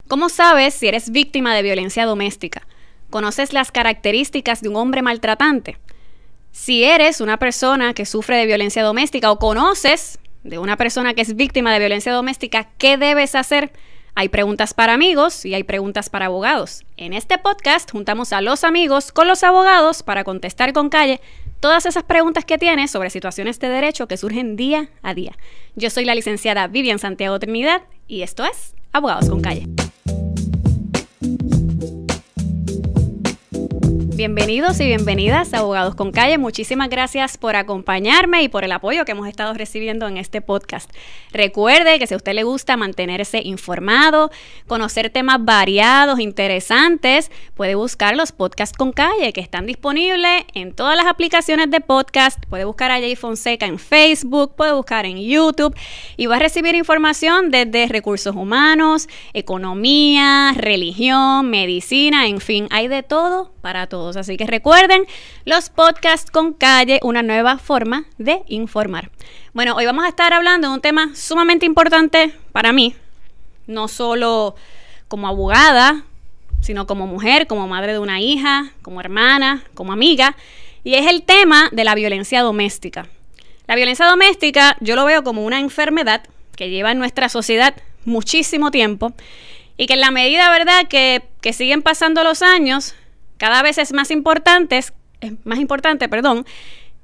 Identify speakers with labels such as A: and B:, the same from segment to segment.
A: ¿Cómo sabes si eres víctima de violencia doméstica? ¿Conoces las características de un hombre maltratante? Si eres una persona que sufre de violencia doméstica o conoces de una persona que es víctima de violencia doméstica, ¿qué debes hacer? Hay preguntas para amigos y hay preguntas para abogados. En este podcast juntamos a los amigos con los abogados para contestar con calle todas esas preguntas que tienes sobre situaciones de derecho que surgen día a día. Yo soy la licenciada Vivian Santiago Trinidad y esto es Abogados con Calle. Bienvenidos y bienvenidas a Abogados con Calle. Muchísimas gracias por acompañarme y por el apoyo que hemos estado recibiendo en este podcast. Recuerde que si a usted le gusta mantenerse informado, conocer temas variados, interesantes, puede buscar los podcasts con Calle que están disponibles en todas las aplicaciones de podcast. Puede buscar a Jay Fonseca en Facebook, puede buscar en YouTube y va a recibir información desde recursos humanos, economía, religión, medicina, en fin, hay de todo para todos. Así que recuerden, los podcasts con Calle, una nueva forma de informar. Bueno, hoy vamos a estar hablando de un tema sumamente importante para mí, no solo como abogada, sino como mujer, como madre de una hija, como hermana, como amiga, y es el tema de la violencia doméstica. La violencia doméstica yo lo veo como una enfermedad que lleva en nuestra sociedad muchísimo tiempo y que en la medida, ¿verdad?, que siguen pasando los años, cada vez es más importante,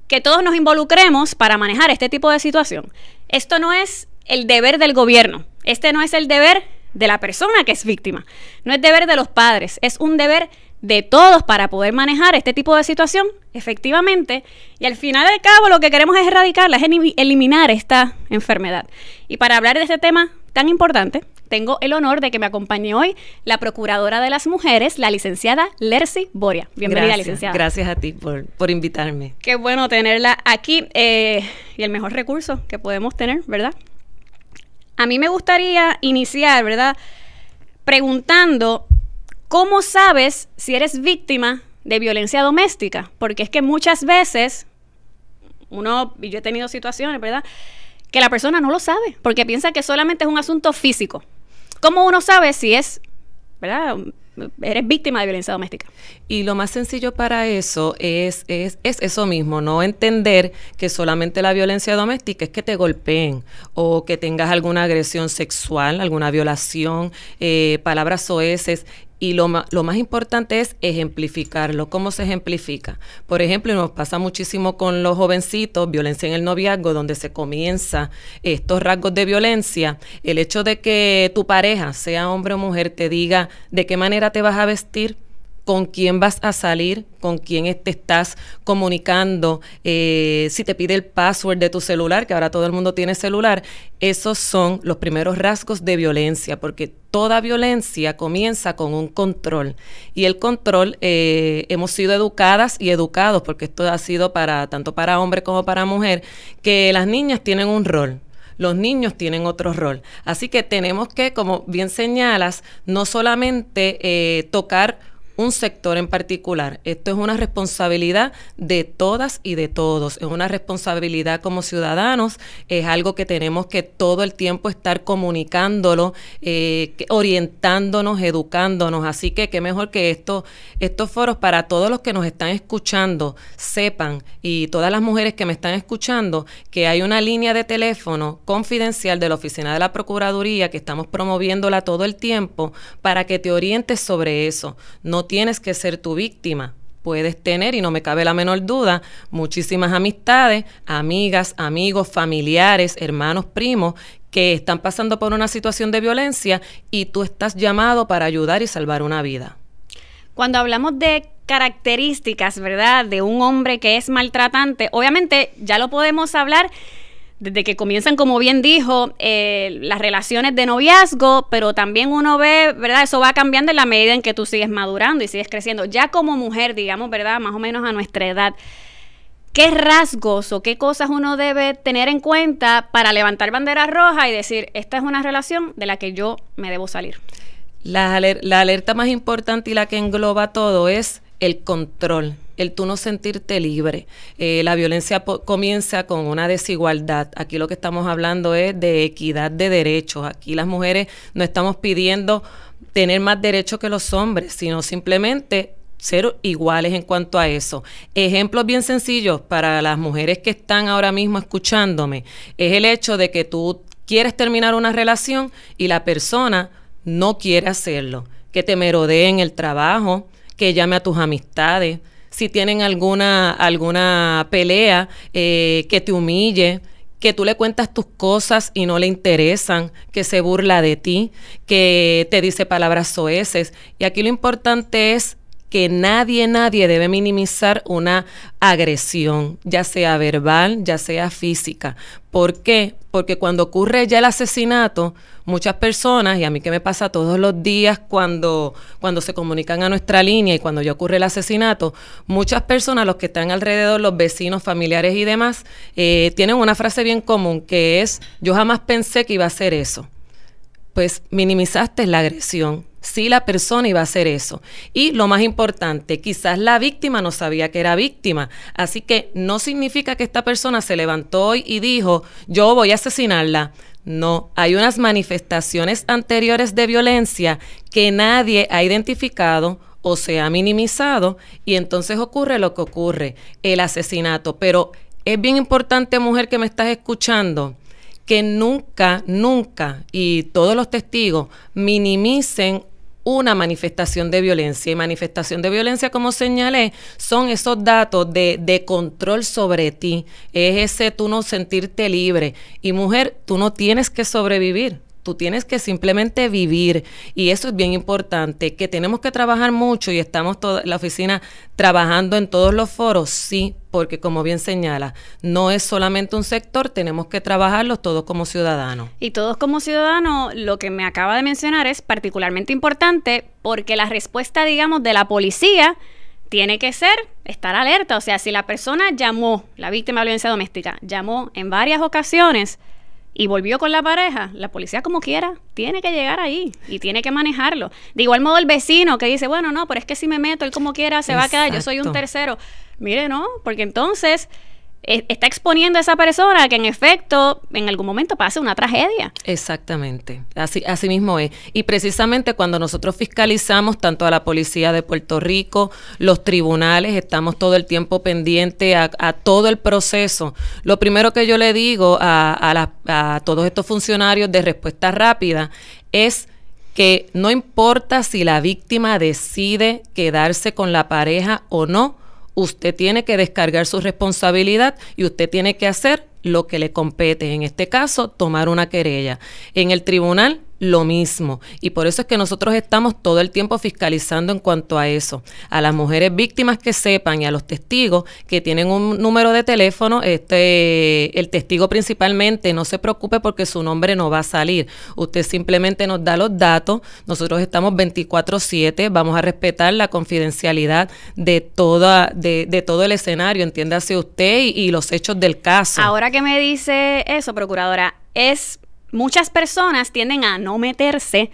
A: que todos nos involucremos para manejar este tipo de situación. Esto no es el deber del gobierno, este no es el deber de la persona que es víctima, no es deber de los padres, es un deber de todos para poder manejar este tipo de situación efectivamente, y al final del cabo lo que queremos es erradicarla, es eliminar esta enfermedad. Y para hablar de este tema tan importante, tengo el honor de que me acompañe hoy la Procuradora de las Mujeres, la licenciada Lercy Boria. Bienvenida, licenciada.
B: Gracias a ti por invitarme.
A: Qué bueno tenerla aquí y el mejor recurso que podemos tener, ¿verdad? A mí me gustaría iniciar, ¿verdad?, preguntando ¿cómo sabes si eres víctima de violencia doméstica? Porque es que muchas veces y yo he tenido situaciones, ¿verdad?, que la persona no lo sabe porque piensa que solamente es un asunto físico. ¿Cómo uno sabe si eres víctima de violencia doméstica?
B: Y lo más sencillo para eso es eso mismo, no entender que solamente la violencia doméstica es que te golpeen o que tengas alguna agresión sexual, alguna violación, palabras soeces. Y lo más importante es ejemplificarlo. ¿Cómo se ejemplifica? Por ejemplo, nos pasa muchísimo con los jovencitos, violencia en el noviazgo, donde se comienza estos rasgos de violencia. El hecho de que tu pareja, sea hombre o mujer, te diga de qué manera te vas a vestir, con quién vas a salir, con quién te estás comunicando, si te pide el password de tu celular, que ahora todo el mundo tiene celular, esos son los primeros rasgos de violencia, porque toda violencia comienza con un control. Y el control, hemos sido educadas y educados, porque esto ha sido tanto para hombre como para mujer, que las niñas tienen un rol. Los niños tienen otro rol. Así que tenemos que, como bien señalas, no solamente tocar un sector en particular. Esto es una responsabilidad de todas y de todos. Es una responsabilidad como ciudadanos. Es algo que tenemos que todo el tiempo estar comunicándolo, orientándonos, educándonos. Así que qué mejor que estos foros para todos los que nos están escuchando sepan, y todas las mujeres que me están escuchando, que hay una línea de teléfono confidencial de la Oficina de la Procuraduría que estamos promoviéndola todo el tiempo para que te orientes sobre eso. No tienes que ser tu víctima. Puedes tener, y no me cabe la menor duda, muchísimas amistades, amigas, amigos, familiares, hermanos, primos, que están pasando por una situación de violencia y tú estás llamado para ayudar y salvar una vida.
A: Cuando hablamos de características, ¿verdad?, de un hombre que es maltratante, obviamente ya lo podemos hablar desde que comienzan, como bien dijo, las relaciones de noviazgo, pero también uno ve, ¿verdad?, eso va cambiando en la medida en que tú sigues madurando y sigues creciendo. Ya como mujer, digamos, ¿verdad?, más o menos a nuestra edad, ¿qué rasgos o qué cosas uno debe tener en cuenta para levantar bandera roja y decir, esta es una relación de la que yo me debo salir?
B: La alerta más importante y la que engloba todo es el control, el tú no sentirte libre. La violencia comienza con una desigualdad. Aquí lo que estamos hablando es de equidad de derechos. Aquí las mujeres no estamos pidiendo tener más derecho que los hombres, sino simplemente ser iguales en cuanto a eso. Ejemplos bien sencillos para las mujeres que están ahora mismo escuchándome, es el hecho de que tú quieres terminar una relación y la persona no quiere hacerlo, que te merodee en el trabajo, que llame a tus amistades, si tienen alguna pelea, que te humille, que tú le cuentas tus cosas y no le interesan, que se burla de ti, que te dice palabras soeces. Y aquí lo importante es que nadie debe minimizar una agresión, ya sea verbal, ya sea física. ¿Por qué? Porque cuando ocurre ya el asesinato, muchas personas, y a mí que me pasa todos los días cuando se comunican a nuestra línea y cuando ya ocurre el asesinato, muchas personas, los que están alrededor, los vecinos, familiares y demás, tienen una frase bien común que es: yo jamás pensé que iba a hacer eso. Pues minimizaste la agresión. Sí, la persona iba a hacer eso. Y lo más importante, quizás la víctima no sabía que era víctima. Así que no significa que esta persona se levantó hoy y dijo, yo voy a asesinarla. No, hay unas manifestaciones anteriores de violencia que nadie ha identificado o se ha minimizado, y entonces ocurre lo que ocurre, el asesinato. Pero es bien importante, mujer que me estás escuchando, que nunca, y todos los testigos minimicen una manifestación de violencia. Y manifestación de violencia, como señalé, son esos datos de control sobre ti. Es ese tú no sentirte libre. Y mujer, tú no tienes que sobrevivir. Tú tienes que simplemente vivir, y eso es bien importante, que tenemos que trabajar mucho y estamos toda la oficina trabajando en todos los foros, sí, porque como bien señala, no es solamente un sector, tenemos que trabajarlos todos como ciudadanos.
A: Y todos como ciudadanos, lo que me acaba de mencionar es particularmente importante porque la respuesta, digamos, de la policía tiene que ser estar alerta. O sea, si la persona llamó, la víctima de violencia doméstica, llamó en varias ocasiones y volvió con la pareja, la policía como quiera tiene que llegar ahí y tiene que manejarlo. De igual modo el vecino que dice, bueno, no, pero es que si me meto, él como quiera se va a quedar, yo soy un tercero. Mire, no, porque entonces está exponiendo a esa persona que en efecto en algún momento pase una tragedia.
B: Exactamente, así mismo es. Y precisamente cuando nosotros fiscalizamos tanto a la policía de Puerto Rico, los tribunales, estamos todo el tiempo pendiente a todo el proceso. Lo primero que yo le digo a todos estos funcionarios de respuesta rápida es que no importa si la víctima decide quedarse con la pareja o no, usted tiene que descargar su responsabilidad y usted tiene que hacer lo que le compete. En este caso, tomar una querella. En el tribunal, lo mismo. Y por eso es que nosotros estamos todo el tiempo fiscalizando en cuanto a eso. A las mujeres víctimas que sepan y a los testigos que tienen un número de teléfono, el testigo principalmente, no se preocupe porque su nombre no va a salir. Usted simplemente nos da los datos. Nosotros estamos 24/7. Vamos a respetar la confidencialidad de todo el escenario, entiéndase usted, y los hechos del caso.
A: Ahora que me dice eso, procuradora, muchas personas tienden a no meterse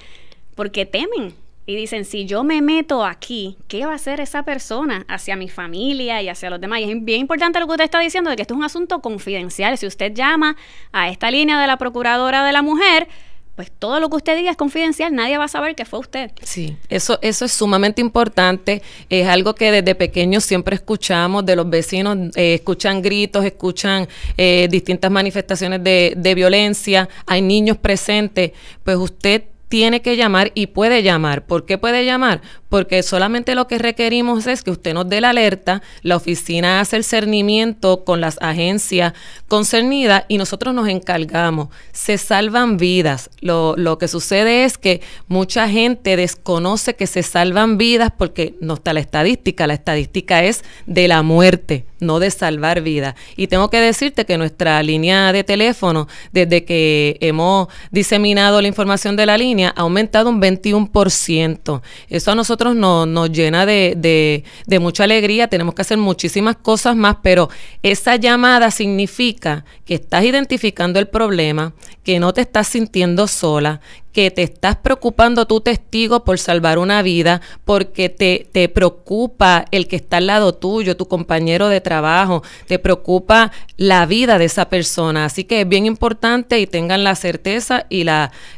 A: porque temen y dicen, si yo me meto aquí, ¿qué va a hacer esa persona hacia mi familia y hacia los demás? Y es bien importante lo que usted está diciendo, de que esto es un asunto confidencial. Si usted llama a esta línea de la Procuradora de la Mujer, pues todo lo que usted diga es confidencial, nadie va a saber que fue usted.
B: Sí, eso es sumamente importante, es algo que desde pequeños siempre escuchamos de los vecinos, escuchan gritos, escuchan distintas manifestaciones de violencia, hay niños presentes, pues usted tiene que llamar y puede llamar. ¿Por qué puede llamar? Porque solamente lo que requerimos es que usted nos dé la alerta, la oficina hace el cernimiento con las agencias concernidas y nosotros nos encargamos. Se salvan vidas. Lo que sucede es que mucha gente desconoce que se salvan vidas porque no está la estadística. La estadística es de la muerte, no de salvar vidas. Y tengo que decirte que nuestra línea de teléfono, desde que hemos diseminado la información de la línea, ha aumentado un 21%. Eso a nosotros nos llena de mucha alegría. Tenemos que hacer muchísimas cosas más, pero esa llamada significa que estás identificando el problema, que no te estás sintiendo sola, que te estás preocupando tu testigo por salvar una vida, porque te preocupa el que está al lado tuyo, tu compañero de trabajo, te preocupa la vida de esa persona. Así que es bien importante y tengan la certeza y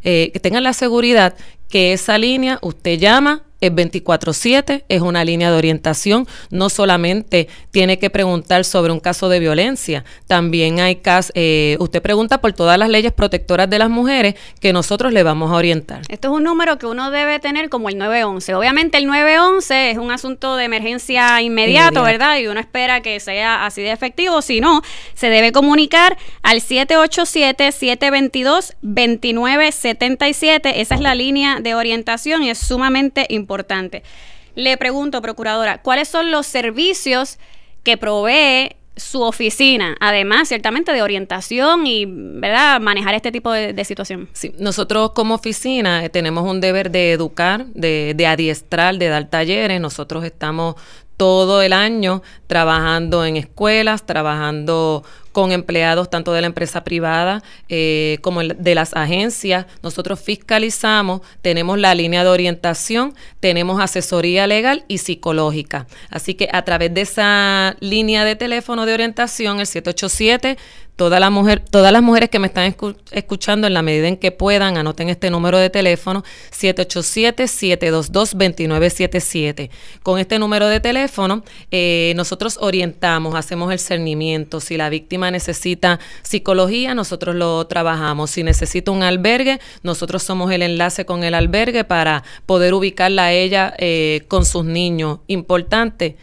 B: que tengan la seguridad que esa línea usted llama, es 24/7, es una línea de orientación. No solamente tiene que preguntar sobre un caso de violencia, también hay casos, usted pregunta por todas las leyes protectoras de las mujeres que nosotros le vamos a orientar.
A: Esto es un número que uno debe tener como el 911. Obviamente el 911 es un asunto de emergencia inmediato, ¿verdad? Y uno espera que sea así de efectivo. Si no, se debe comunicar al 787-722-2977. Esa es la línea de orientación y es sumamente importante. Le pregunto, procuradora, ¿cuáles son los servicios que provee su oficina? Además, ciertamente, de orientación y, ¿verdad?, manejar este tipo de situación.
B: Sí, nosotros como oficina tenemos un deber de educar, de adiestrar, de dar talleres. Nosotros estamos todo el año trabajando en escuelas, trabajando con empleados tanto de la empresa privada como de las agencias. Nosotros fiscalizamos, tenemos la línea de orientación, tenemos asesoría legal y psicológica. Así que a través de esa línea de teléfono de orientación, el 787, todas las mujeres que me están escuchando, en la medida en que puedan, anoten este número de teléfono, 787-722-2977. Con este número de teléfono, nosotros orientamos, hacemos el cernimiento. Si la víctima necesita psicología, nosotros lo trabajamos. Si necesita un albergue, nosotros somos el enlace con el albergue para poder ubicarla a ella con sus niños. Importante,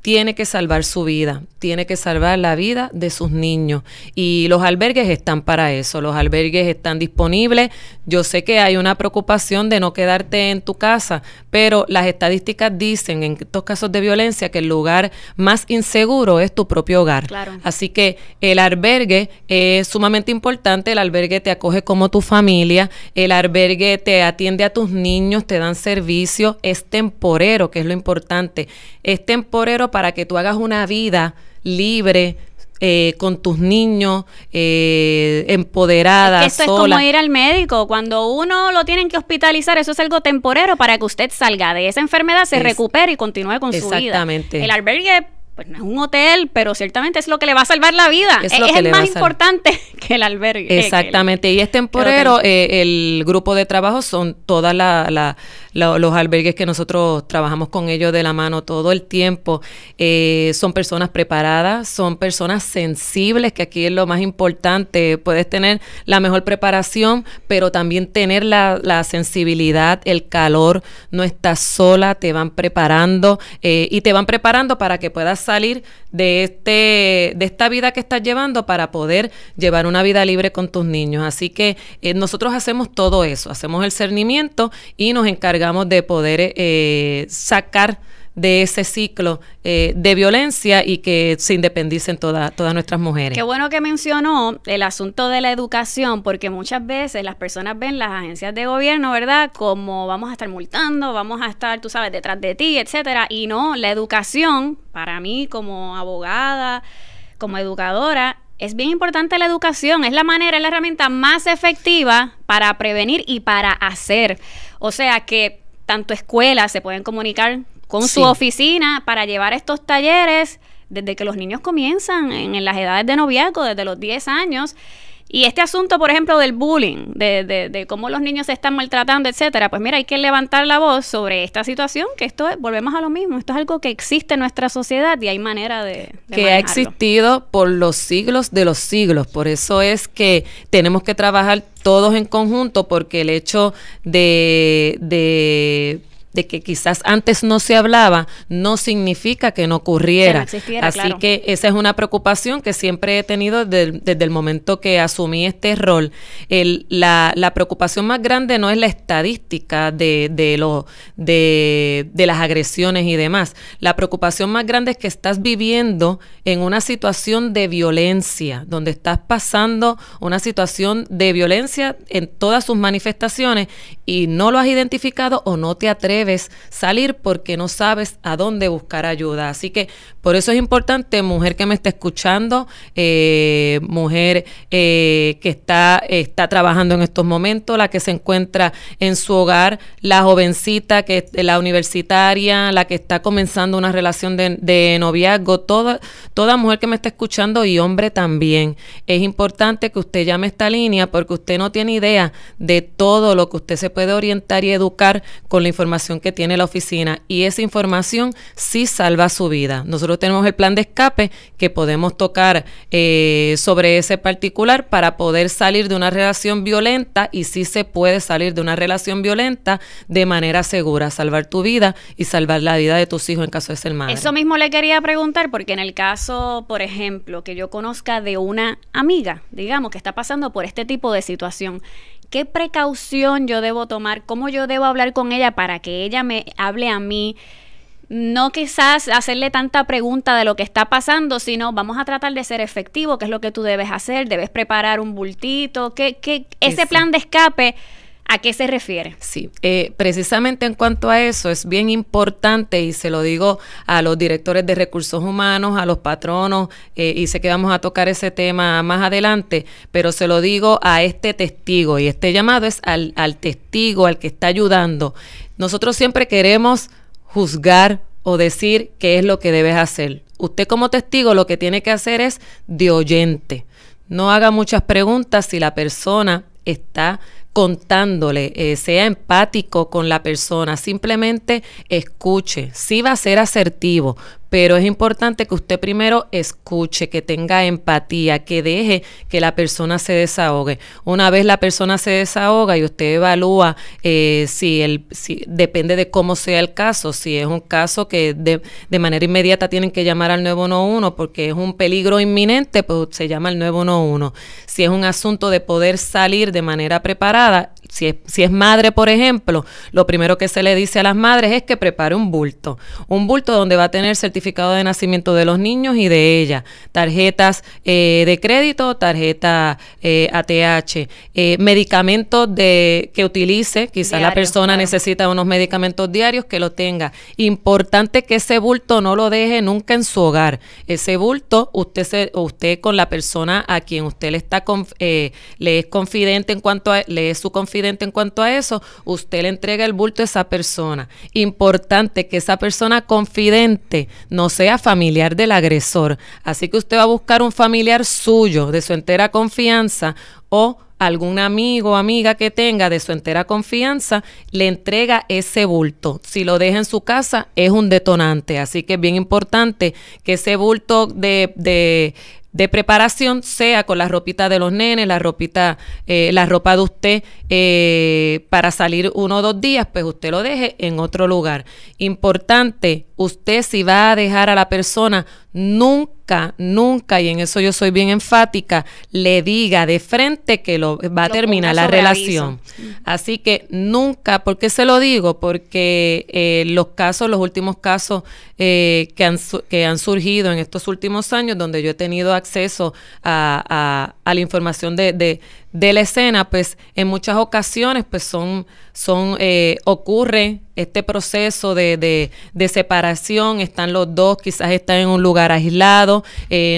B: tiene que salvar su vida, tiene que salvar la vida de sus niños. Y los albergues están para eso, los albergues están disponibles. Yo sé que hay una preocupación de no quedarte en tu casa, pero las estadísticas dicen en estos casos de violencia que el lugar más inseguro es tu propio hogar.
A: Claro.
B: Así que el albergue es sumamente importante, el albergue te acoge como tu familia, el albergue te atiende a tus niños, te dan servicio, es temporero, que es lo importante, es temporero para que tú hagas una vida libre, con tus niños, empoderada,
A: es que esto
B: sola.
A: Es como ir al médico. Cuando uno lo tienen que hospitalizar, eso es algo temporero para que usted salga de esa enfermedad, se recupere y continúe con su vida.
B: Exactamente.
A: El albergue, pues no es un hotel, pero ciertamente es lo que le va a salvar la vida. Es el más importante que el albergue.
B: Exactamente, y es temporero. El grupo de trabajo son todas los albergues que nosotros trabajamos con ellos de la mano todo el tiempo. Son personas preparadas, son personas sensibles, que aquí es lo más importante. Puedes tener la mejor preparación, pero también tener la sensibilidad, el calor. No estás sola, te van preparando y te van preparando para que puedas salir de esta vida que estás llevando para poder llevar una vida libre con tus niños. Así que nosotros hacemos todo eso, hacemos el cernimiento y nos encargamos de poder sacar de ese ciclo de violencia y que se independicen todas nuestras mujeres.
A: Qué bueno que mencionó el asunto de la educación, porque muchas veces las personas ven las agencias de gobierno, ¿verdad?, como vamos a estar multando, vamos a estar, tú sabes, detrás de ti, etcétera, y no, la educación, para mí como abogada, como educadora, es bien importante la educación, es la manera, es la herramienta más efectiva para prevenir y para hacer. O sea que tanto escuelas se pueden comunicar con su oficina para llevar estos talleres desde que los niños comienzan en las edades de noviazgo, desde los 10 años. Y este asunto, por ejemplo, del bullying, de cómo los niños se están maltratando, etcétera, pues mira, hay que levantar la voz sobre esta situación, que esto es, volvemos a lo mismo, esto es algo que existe en nuestra sociedad y hay manera de
B: que
A: manejarlo.
B: Ha existido por los siglos de los siglos. Por eso es que tenemos que trabajar todos en conjunto, porque el hecho de que quizás antes no se hablaba, no significa que no ocurriera. Que no existiera, así claro. Que esa es una preocupación que siempre he tenido desde el momento que asumí este rol. La preocupación más grande no es la estadística de las agresiones y demás. La preocupación más grande es que estás viviendo en una situación de violencia, donde estás pasando una situación de violencia en todas sus manifestaciones y no lo has identificado o no te atreves salir porque no sabes a dónde buscar ayuda. Así que Por eso es importante, mujer que me está escuchando, mujer que está trabajando en estos momentos, la que se encuentra en su hogar, la jovencita, la universitaria, la que está comenzando una relación de noviazgo, toda mujer que me está escuchando y hombre también. Es importante que usted llame a esta línea porque usted no tiene idea de todo lo que usted se puede orientar y educar con la información que tiene la oficina, y esa información sí salva su vida. Nosotros tenemos el plan de escape que podemos tocar sobre ese particular para poder salir de una relación violenta, y sí se puede salir de una relación violenta de manera segura, salvar tu vida y salvar la vida de tus hijos en caso de ser madre.
A: Eso mismo le quería preguntar, porque en el caso, por ejemplo, que yo conozca de una amiga, digamos, que está pasando por este tipo de situación, ¿qué precaución yo debo tomar? ¿Cómo yo debo hablar con ella para que ella me hable a mí? No quizás hacerle tanta pregunta de lo que está pasando, sino vamos a tratar de ser efectivo. ¿Qué es lo que tú debes hacer? ¿Debes preparar un bultito? Ese plan de escape, ¿a qué se refiere?
B: Sí, precisamente en cuanto a eso es bien importante, y se lo digo a los directores de recursos humanos, a los patronos, y sé que vamos a tocar ese tema más adelante, pero se lo digo a este testigo, y este llamado es al testigo, al que está ayudando. Nosotros siempre queremos juzgar o decir qué es lo que debes hacer. Usted como testigo lo que tiene que hacer es de oyente. No haga muchas preguntas si la persona está contándole, sea empático con la persona, simplemente escuche. Sí va a ser asertivo, pero es importante que usted primero escuche, que tenga empatía, que deje que la persona se desahogue. Una vez la persona se desahoga y usted evalúa si depende de cómo sea el caso, si es un caso que de manera inmediata tienen que llamar al 911 porque es un peligro inminente, pues se llama al 911. Si es un asunto de poder salir de manera preparada, si es madre, por ejemplo, lo primero que se le dice a las madres es que prepare un bulto donde va a tener certificado de nacimiento de los niños y de ella, tarjetas de crédito, tarjeta ATH, medicamentos que utilice, quizás la persona necesita unos medicamentos diarios, que lo tenga. Importante que ese bulto no lo deje nunca en su hogar. Ese bulto, usted con la persona a quien usted le es confidente le es su confidente en cuanto a eso, usted le entrega el bulto a esa persona. Importante que esa persona confidente no sea familiar del agresor. Así que usted va a buscar un familiar suyo, de su entera confianza, o algún amigo o amiga que tenga de su entera confianza, le entrega ese bulto. Si lo deja en su casa, es un detonante. Así que es bien importante que ese bulto de preparación sea con la ropita de los nenes, la ropa de usted para salir 1 o 2 días, pues usted lo deje en otro lugar. Importante, usted si va a dejar a la persona, nunca, y en eso yo soy bien enfática, le diga de frente que va a terminar la relación. Así que nunca, ¿por qué se lo digo? Porque los últimos casos que han surgido en estos últimos años, donde yo he tenido acceso a la información de la escena, pues en muchas ocasiones pues ocurre este proceso de separación, están los dos, quizás están en un lugar aislado,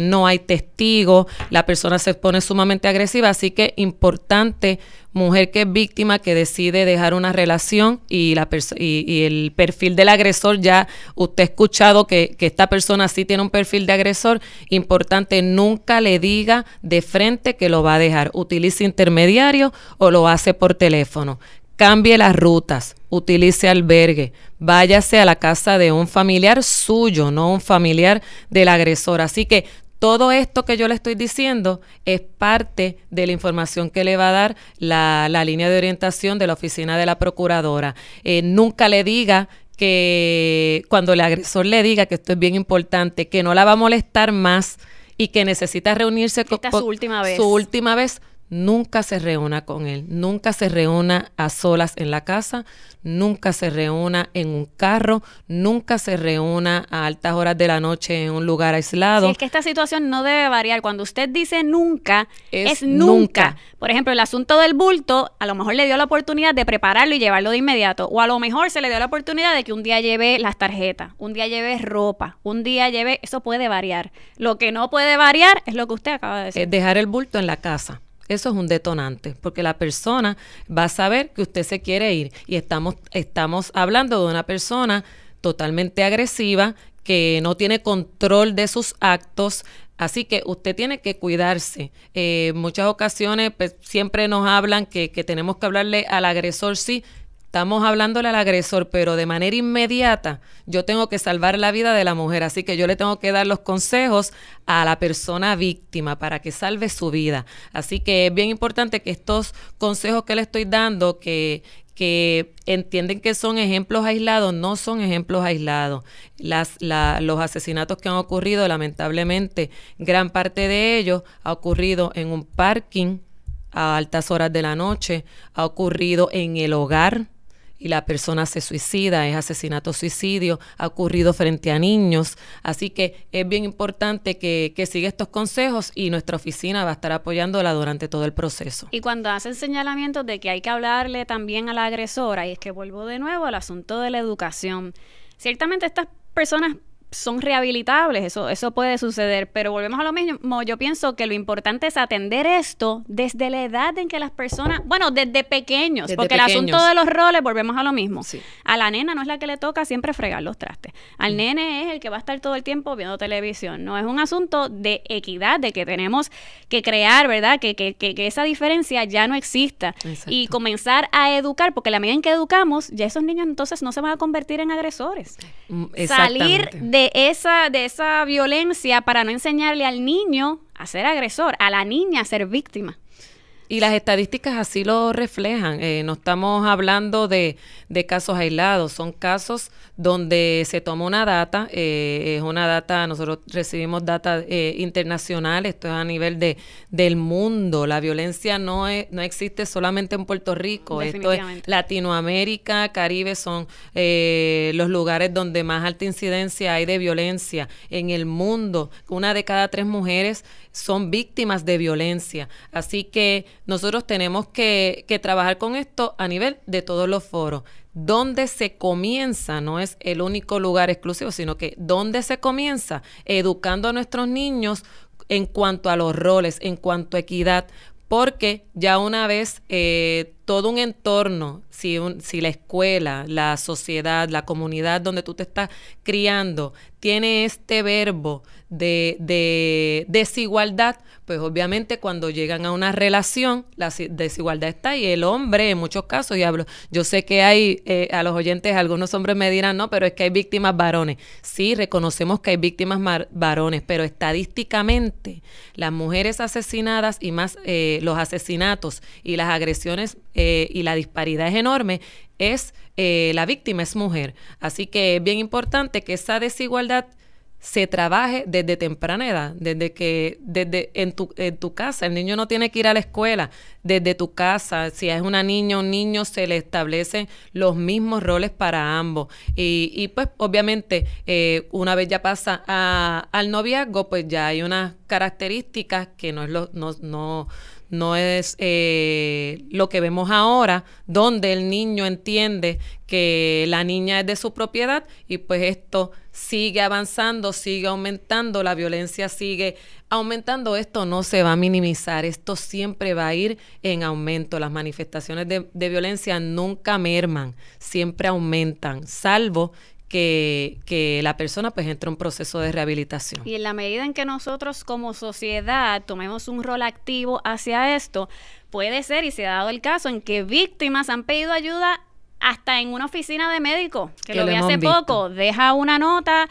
B: no hay testigos, la persona se pone sumamente agresiva, así que importante, mujer que es víctima, que decide dejar una relación y el perfil del agresor, ya usted ha escuchado que esta persona sí tiene un perfil de agresor, importante, nunca le diga de frente que lo va a dejar, utilice intermediario o lo hace por teléfono. Cambie las rutas, utilice albergue, váyase a la casa de un familiar suyo, no un familiar del agresor. Así que todo esto que yo le estoy diciendo es parte de la información que le va a dar la línea de orientación de la oficina de la procuradora. Nunca le diga que cuando el agresor le diga, que esto es bien importante, que no la va a molestar más y que necesita reunirse
A: su última vez.
B: Su última vez. nunca se reúna con él, nunca se reúna a solas en la casa, nunca se reúna en un carro, nunca se reúna a altas horas de la noche en un lugar aislado.
A: Sí, es que esta situación no debe variar. Cuando usted dice nunca, es nunca. Por ejemplo, el asunto del bulto, a lo mejor le dio la oportunidad de prepararlo y llevarlo de inmediato, o a lo mejor se le dio la oportunidad de que un día lleve las tarjetas, un día lleve ropa, un día lleve... Eso puede variar. Lo que no puede variar es lo que usted acaba de decir.
B: Es dejar el bulto en la casa. Eso es un detonante, porque la persona va a saber que usted se quiere ir. Y estamos hablando de una persona totalmente agresiva, que no tiene control de sus actos. Así que usted tiene que cuidarse. En muchas ocasiones pues, siempre nos hablan que tenemos que hablarle al agresor, sí. Estamos hablándole al agresor, pero de manera inmediata yo tengo que salvar la vida de la mujer, así que yo le tengo que dar los consejos a la persona víctima para que salve su vida. Así que es bien importante que estos consejos que le estoy dando, que entienden que son ejemplos aislados, no son ejemplos aislados. Los asesinatos que han ocurrido, lamentablemente, gran parte de ellos ha ocurrido en un parking a altas horas de la noche, ha ocurrido en el hogar, y la persona se suicida, es asesinato-suicidio, ha ocurrido frente a niños. Así que es bien importante que siga estos consejos y nuestra oficina va a estar apoyándola durante todo el proceso.
A: Y cuando hacen señalamientos de que hay que hablarle también a la agresora, y es que vuelvo de nuevo al asunto de la educación. Ciertamente estas personas son rehabilitables, eso puede suceder, pero volvemos a lo mismo. Yo pienso que lo importante es atender esto desde la edad en que las personas, bueno, desde pequeños, porque el asunto de los roles, volvemos a lo mismo. Sí. A la nena no es la que le toca siempre fregar los trastes. Al nene es el que va a estar todo el tiempo viendo televisión. No es un asunto de equidad, de que tenemos que crear, ¿verdad? Que esa diferencia ya no exista. Exacto. Y comenzar a educar, porque la medida en que educamos, ya esos niños entonces no se van a convertir en agresores. Salir de esa violencia para no enseñarle al niño a ser agresor, a la niña a ser víctima.
B: Y las estadísticas así lo reflejan. No estamos hablando de casos aislados, son casos donde se toma una data, es una data, nosotros recibimos data internacional, esto es a nivel del mundo. La violencia no existe solamente en Puerto Rico, esto es Latinoamérica, Caribe, son los lugares donde más alta incidencia hay de violencia en el mundo. 1 de cada 3 mujeres son víctimas de violencia. Así que nosotros tenemos que trabajar con esto a nivel de todos los foros. Donde se comienza, no es el único lugar exclusivo, sino que donde se comienza educando a nuestros niños en cuanto a los roles, en cuanto a equidad, porque ya una vez todo un entorno, si la escuela, la sociedad, la comunidad donde tú te estás criando, tiene este verbo de desigualdad, pues obviamente cuando llegan a una relación, la desigualdad está y el hombre en muchos casos, yo sé que hay a los oyentes, algunos hombres me dirán, no, pero es que hay víctimas varones. Sí, reconocemos que hay víctimas varones, pero estadísticamente las mujeres asesinadas y más los asesinatos y las agresiones y la disparidad es enorme, la víctima es mujer. Así que es bien importante que esa desigualdad se trabaje desde temprana edad, desde en tu casa. El niño no tiene que ir a la escuela, desde tu casa. Si es una niña o un niño, se le establecen los mismos roles para ambos. Y pues obviamente una vez ya pasa al noviazgo, pues ya hay unas características que no es lo que vemos ahora, donde el niño entiende que la niña es de su propiedad y pues esto sigue avanzando, sigue aumentando, la violencia sigue aumentando. Esto no se va a minimizar, esto siempre va a ir en aumento. Las manifestaciones de violencia nunca merman, siempre aumentan, salvo que la persona pues entre en un proceso de rehabilitación.
A: Y en la medida en que nosotros como sociedad tomemos un rol activo hacia esto, puede ser, y se ha dado el caso, en que víctimas han pedido ayuda hasta en una oficina de médico, que lo vi hace poco, deja una nota,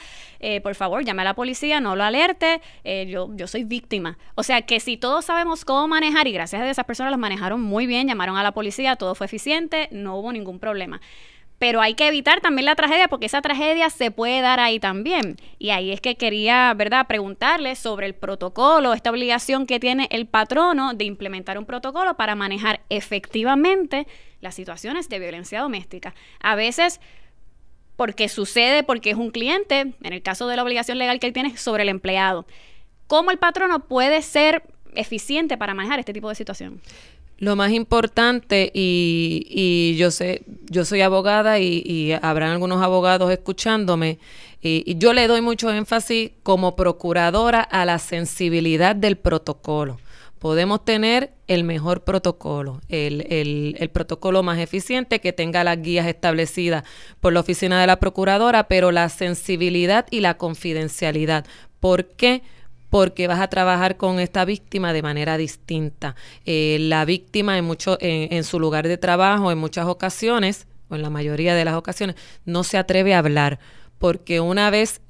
A: por favor, llame a la policía, no lo alerte, yo soy víctima. O sea, que si todos sabemos cómo manejar, y gracias a Dios esas personas los manejaron muy bien, llamaron a la policía, todo fue eficiente, no hubo ningún problema. Pero hay que evitar también la tragedia, porque esa tragedia se puede dar ahí también. Y ahí es que quería, ¿verdad?, preguntarle sobre el protocolo, esta obligación que tiene el patrono de implementar un protocolo para manejar efectivamente las situaciones de violencia doméstica. A veces porque sucede, porque es un cliente, en el caso de la obligación legal que él tiene sobre el empleado. ¿Cómo el patrono puede ser eficiente para manejar este tipo de situación?
B: Lo más importante, y yo soy abogada y habrán algunos abogados escuchándome, y yo le doy mucho énfasis como procuradora a la sensibilidad del protocolo. Podemos tener el mejor protocolo, el protocolo más eficiente, que tenga las guías establecidas por la oficina de la procuradora, pero la sensibilidad y la confidencialidad. ¿Por qué? Porque vas a trabajar con esta víctima de manera distinta. La víctima en su lugar de trabajo, en muchas ocasiones, o en la mayoría de las ocasiones, no se atreve a hablar, porque una vez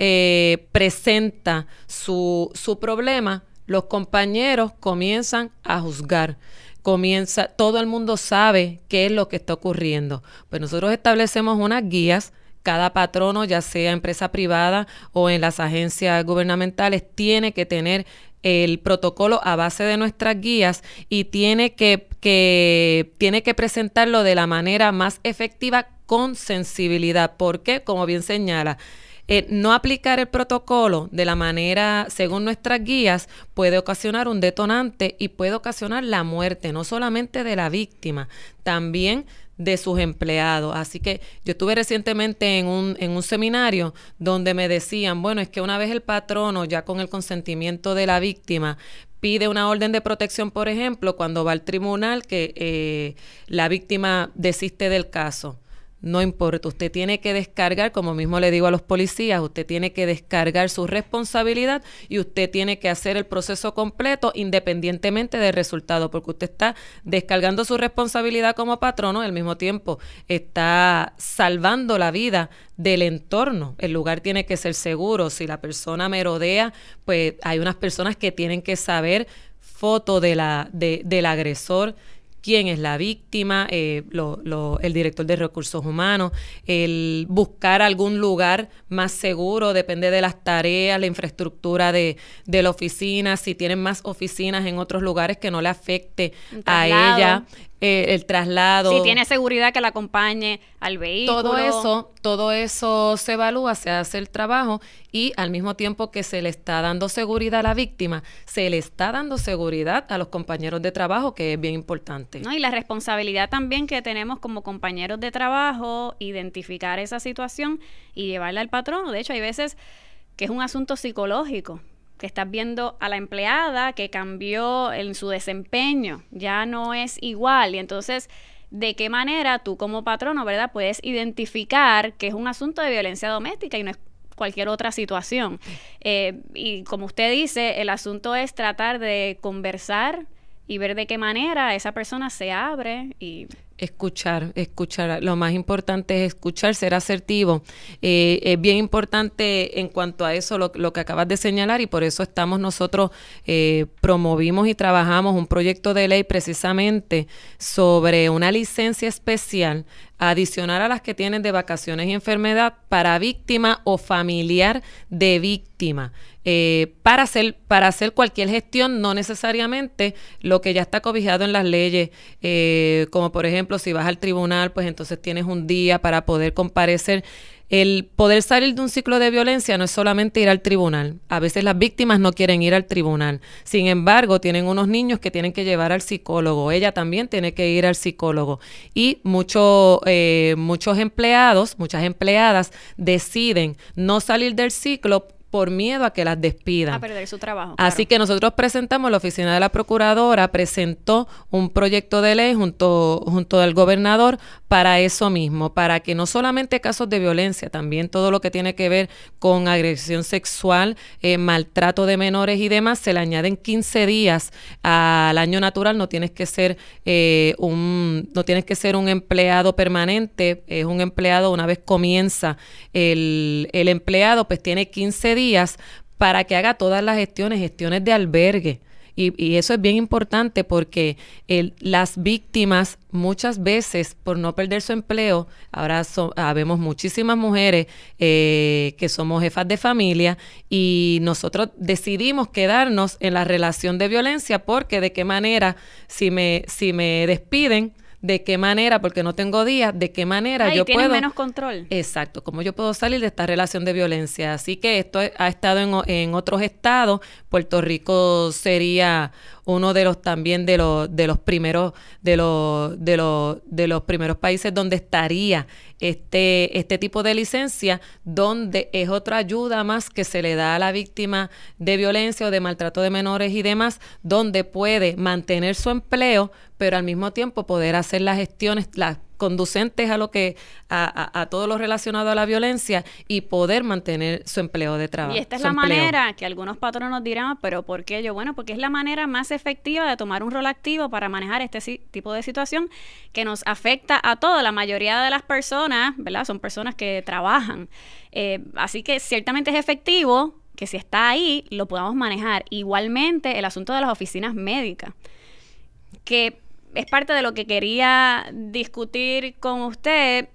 B: presenta su problema, los compañeros comienzan a juzgar. Todo el mundo sabe qué es lo que está ocurriendo. Pues nosotros establecemos unas guías. Cada patrono, ya sea empresa privada o en las agencias gubernamentales, tiene que tener el protocolo a base de nuestras guías y tiene que presentarlo de la manera más efectiva con sensibilidad. Porque, como bien señala, no aplicar el protocolo de la manera según nuestras guías puede ocasionar un detonante y puede ocasionar la muerte, no solamente de la víctima, también de sus empleados. Así que yo estuve recientemente en un seminario donde me decían, bueno, es que una vez el patrono, ya con el consentimiento de la víctima, pide una orden de protección, por ejemplo, cuando va al tribunal, que la víctima desiste del caso. No importa, usted tiene que descargar, como mismo le digo a los policías, usted tiene que descargar su responsabilidad y usted tiene que hacer el proceso completo independientemente del resultado, porque usted está descargando su responsabilidad como patrono y al mismo tiempo está salvando la vida del entorno. El lugar tiene que ser seguro. Si la persona merodea, pues hay unas personas que tienen que saber foto del agresor, quién es la víctima, el director de recursos humanos, el buscar algún lugar más seguro, depende de las tareas, la infraestructura de la oficina, si tienen más oficinas en otros lugares que no le afecte a ella, el traslado.
A: Si tiene seguridad que la acompañe al vehículo.
B: Todo eso se evalúa, se hace el trabajo y al mismo tiempo que se le está dando seguridad a la víctima, se le está dando seguridad a los compañeros de trabajo, que es bien importante.
A: No, y la responsabilidad también que tenemos como compañeros de trabajo, identificar esa situación y llevarla al patrono. De hecho, hay veces que es un asunto psicológico, que estás viendo a la empleada que cambió en su desempeño, ya no es igual, y entonces, ¿de qué manera tú como patrono, verdad, puedes identificar que es un asunto de violencia doméstica y no es cualquier otra situación? Y como usted dice, el asunto es tratar de conversar y ver de qué manera esa persona se abre y...
B: Escuchar. Lo más importante es escuchar, ser asertivo. Es bien importante en cuanto a eso lo que acabas de señalar y por eso nosotros promovimos y trabajamos un proyecto de ley precisamente sobre una licencia especial adicional a las que tienen de vacaciones y enfermedad para víctima o familiar de víctima. Para hacer cualquier gestión, no necesariamente lo que ya está cobijado en las leyes, como por ejemplo, si vas al tribunal, pues entonces tienes un día para poder comparecer. El poder salir de un ciclo de violencia no es solamente ir al tribunal. A veces las víctimas no quieren ir al tribunal. Sin embargo, tienen unos niños que tienen que llevar al psicólogo. Ella también tiene que ir al psicólogo. Y muchos empleados, muchas empleadas deciden no salir del ciclo por miedo a que las despidan.
A: A perder su trabajo.
B: Así que nosotros presentamos, la oficina de la procuradora presentó un proyecto de ley junto al gobernador para eso mismo, para que no solamente casos de violencia, también todo lo que tiene que ver con agresión sexual, maltrato de menores y demás, se le añaden 15 días al año natural. No tienes que ser un empleado permanente, es un empleado una vez comienza el empleado, pues tiene 15 días para que haga todas las gestiones de albergue Y eso es bien importante porque las víctimas muchas veces, por no perder su empleo, ahora vemos muchísimas mujeres que somos jefas de familia y nosotros decidimos quedarnos en la relación de violencia porque de qué manera, si me despiden, de qué manera, porque no tengo días, de qué manera yo puedo...
A: menos control.
B: Exacto, cómo yo puedo salir de esta relación de violencia. Así que esto ha estado en otros estados. Puerto Rico sería uno de los también de los primeros países donde estaría este tipo de licencia, donde es otra ayuda más que se le da a la víctima de violencia o de maltrato de menores y demás, donde puede mantener su empleo, pero al mismo tiempo poder hacer las gestiones, las conducentes a lo que a todo lo relacionado a la violencia y poder mantener su empleo de trabajo.
A: Y esta es la manera que algunos patronos dirán, pero ¿por qué yo? Bueno, porque es la manera más efectiva de tomar un rol activo para manejar este tipo de situación que nos afecta a todos. La mayoría de las personas, ¿verdad? Son personas que trabajan. Así que ciertamente es efectivo que si está ahí, lo podamos manejar. Igualmente, el asunto de las oficinas médicas, que es parte de lo que quería discutir con usted.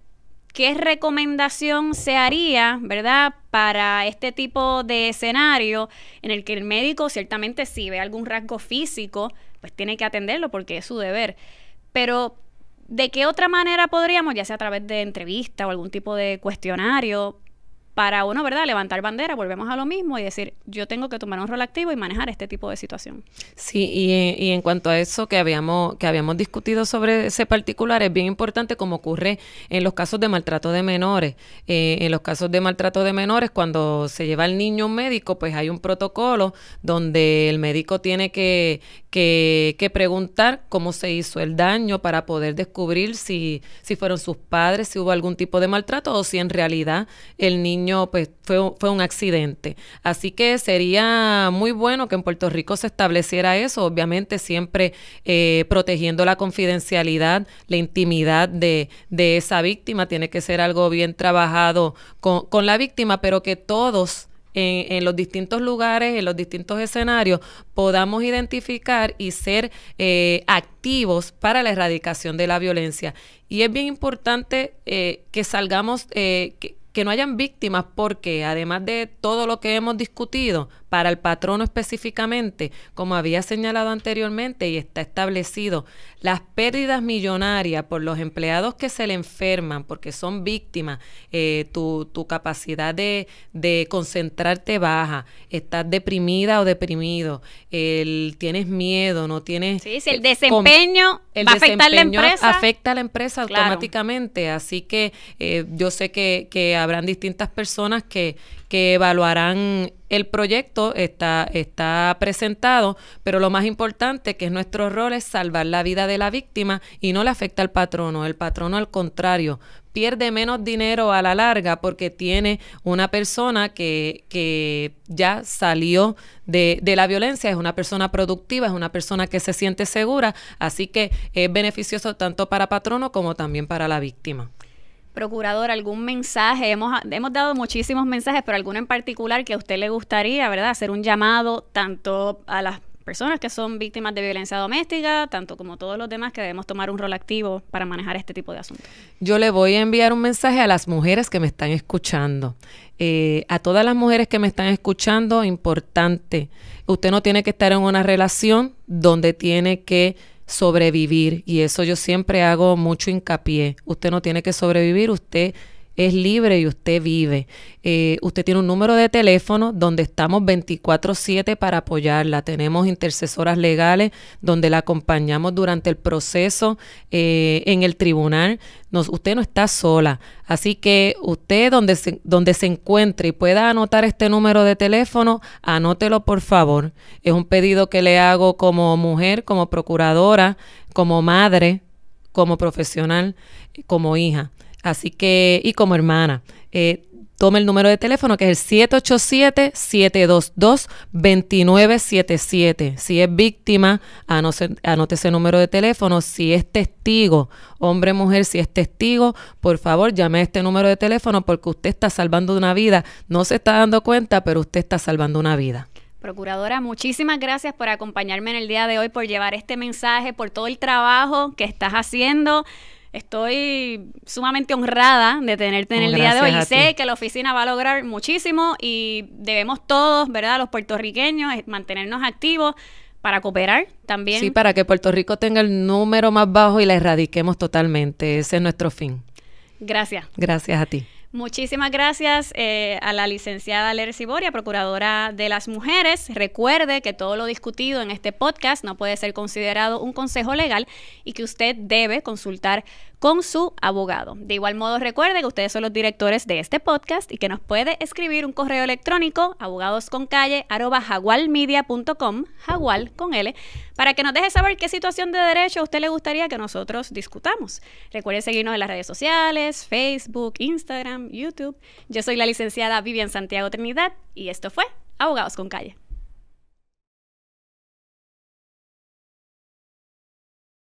A: ¿Qué recomendación se haría, verdad, para este tipo de escenario en el que el médico ciertamente si ve algún rasgo físico, pues tiene que atenderlo porque es su deber? Pero ¿de qué otra manera podríamos, ya sea a través de entrevista o algún tipo de cuestionario, para uno, ¿verdad?, levantar bandera, volvemos a lo mismo y decir, yo tengo que tomar un rol activo y manejar este tipo de situación?
B: Sí, y en cuanto a eso que habíamos discutido sobre ese particular, es bien importante como ocurre en los casos de maltrato de menores. En los casos de maltrato de menores, cuando se lleva al niño a un médico, pues hay un protocolo donde el médico tiene que preguntar cómo se hizo el daño para poder descubrir si fueron sus padres, si hubo algún tipo de maltrato o si en realidad el niño pues fue un accidente. Así que sería muy bueno que en Puerto Rico se estableciera eso, obviamente siempre protegiendo la confidencialidad, la intimidad de esa víctima. Tiene que ser algo bien trabajado con la víctima, pero que todos en los distintos lugares, en los distintos escenarios, podamos identificar y ser activos para la erradicación de la violencia. Y es bien importante que salgamos, que no hayan víctimas, porque además de todo lo que hemos discutido, para el patrono específicamente, como había señalado anteriormente y está establecido, las pérdidas millonarias por los empleados que se le enferman porque son víctimas, tu capacidad de concentrarte baja, estás deprimida o deprimido, tienes miedo, no tienes...
A: Sí, si el desempeño va a afectar la empresa.
B: Afecta a la empresa
A: claro,
B: automáticamente, así que yo sé que habrán distintas personas que evaluarán el proyecto, está presentado, pero lo más importante, que es nuestro rol, es salvar la vida de la víctima y no le afecta al patrono. El patrono, al contrario, pierde menos dinero a la larga porque tiene una persona que ya salió de la violencia, es una persona productiva, es una persona que se siente segura, así que es beneficioso tanto para patrono como también para la víctima.
A: Procurador, ¿algún mensaje? Hemos dado muchísimos mensajes, pero alguno en particular que a usted le gustaría, ¿verdad?, hacer un llamado tanto a las personas que son víctimas de violencia doméstica, tanto como todos los demás, que debemos tomar un rol activo para manejar este tipo de asuntos.
B: Yo le voy a enviar un mensaje a las mujeres que me están escuchando. A todas las mujeres que me están escuchando, importante, usted no tiene que estar en una relación donde tiene que sobrevivir, y eso yo siempre hago mucho hincapié. Usted no tiene que sobrevivir, usted es libre y usted vive. Usted tiene un número de teléfono donde estamos 24/7 para apoyarla. Tenemos intercesoras legales donde la acompañamos durante el proceso en el tribunal. Usted no está sola. Así que usted donde se encuentre y pueda anotar este número de teléfono, anótelo por favor. Es un pedido que le hago como mujer, como procuradora, como madre, como profesional, como hija. Así que, y como hermana, tome el número de teléfono que es el 787-722-2977. Si es víctima, anote ese número de teléfono. Si es testigo, hombre, mujer, si es testigo, por favor, llame a este número de teléfono porque usted está salvando una vida. No se está dando cuenta, pero usted está salvando una vida.
A: Procuradora, muchísimas gracias por acompañarme en el día de hoy, por llevar este mensaje, por todo el trabajo que estás haciendo. Estoy sumamente honrada de tenerte en el día de hoy y sé que la oficina va a lograr muchísimo y debemos todos, ¿verdad?, los puertorriqueños, mantenernos activos para cooperar también.
B: Sí, para que Puerto Rico tenga el número más bajo y la erradiquemos totalmente. Ese es nuestro fin.
A: Gracias.
B: Gracias a ti.
A: Muchísimas gracias a la licenciada Ler Ciboria, Procuradora de las Mujeres. Recuerde que todo lo discutido en este podcast no puede ser considerado un consejo legal y que usted debe consultar con su abogado. De igual modo, recuerde que ustedes son los directores de este podcast y que nos puede escribir un correo electrónico abogadosconcalle@jaguarmedia.com, Jaguar con L, para que nos deje saber qué situación de derecho a usted le gustaría que nosotros discutamos. Recuerde seguirnos en las redes sociales, Facebook, Instagram, YouTube. Yo soy la licenciada Vivian Santiago Trinidad y esto fue Abogados con Calle.